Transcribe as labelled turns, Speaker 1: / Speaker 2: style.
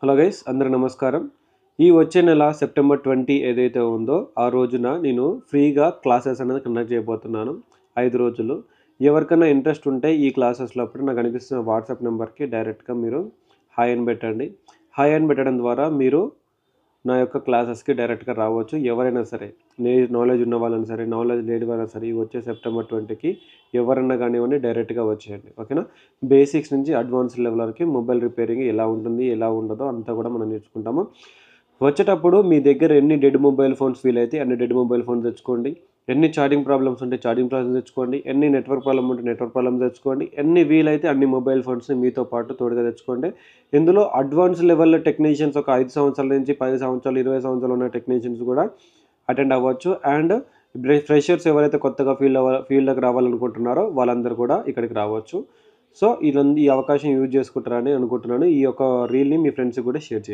Speaker 1: Hello guys, అందరూ నమస్కారం. ఈ వచ్చే నెల సెప్టెంబర్ 20 ఏదైతే ఉందో ఆ రోజున నేను ఫ్రీగా క్లాసెస్ అనేది కండక్ట్ చేయబోతున్నాను. 5 రోజులు. ఎవరికైనా ఇంట్రెస్ట్ ఉంటే ఈ క్లాసెస్లో అప్పుడు నాకు కనిపిస్తున్న వాట్సాప్ నెంబర్కి డైరెక్ట్గా మీరు హాయ్ అని పెట్టండి. హాయ్ అని పెట్టడం ద్వారా మీరు నా యొక్క క్లాసెస్కి డైరెక్ట్గా రావచ్చు. ఎవరైనా సరే, నాలెడ్జ్ ఉన్న వాళ్ళని సరే, నాలెడ్జ్ లేని వాళ్ళని సరే, వచ్చే సెప్టెంబర్ 20కి ఎవరన్నా కానివ్వండి డైరెక్ట్గా వచ్చేయండి. ఓకేనా? బేసిక్స్ నుంచి అడ్వాన్స్ లెవెల్ వరకు మొబైల్ రిపేరింగ్ ఎలా ఉంటుంది, ఎలా ఉండదో అంతా కూడా మనం నేర్చుకుంటాము. వచ్చేటప్పుడు మీ దగ్గర ఎన్ని డెడ్ మొబైల్ ఫోన్స్ వీలైతే అన్ని డెడ్ మొబైల్ ఫోన్స్ తెచ్చుకోండి. ఎన్ని ఛార్జింగ్ ప్రాబ్లమ్స్ ఉంటే ఛార్జింగ్ ప్రాబ్లమ్స్ తెచ్చుకోండి. ఎన్ని నెట్వర్క్ ప్రాబ్లమ్ ఉంటే నెట్వర్క్ ప్రాబ్లమ్స్ తెచ్చుకోండి. ఎన్ని వీలైతే అన్ని మొబైల్ ఫోన్స్ని మీతో పాటు తోడుగా తెచ్చుకోండి. ఇందులో అడ్వాన్స్ లెవెల్ టెక్నీషియన్స్ ఒక 5 సంవత్సరాల నుంచి 10 సంవత్సరాలు 20 సంవత్సరాలు ఉన్న టెక్నీషియన్స్ కూడా అటెండ్ అవ్వచ్చు. అండ్ ఫ్రెషర్స్ ఎవరైతే కొత్తగా ఫీల్డ్లోకి రావాలనుకుంటున్నారో వాళ్ళందరూ కూడా ఇక్కడికి రావచ్చు. సో ఈ అవకాశం యూజ్ చేసుకుంటారని అనుకుంటున్నాను. ఈ యొక్క రీల్ని మీ ఫ్రెండ్స్కి కూడా షేర్ చేయండి.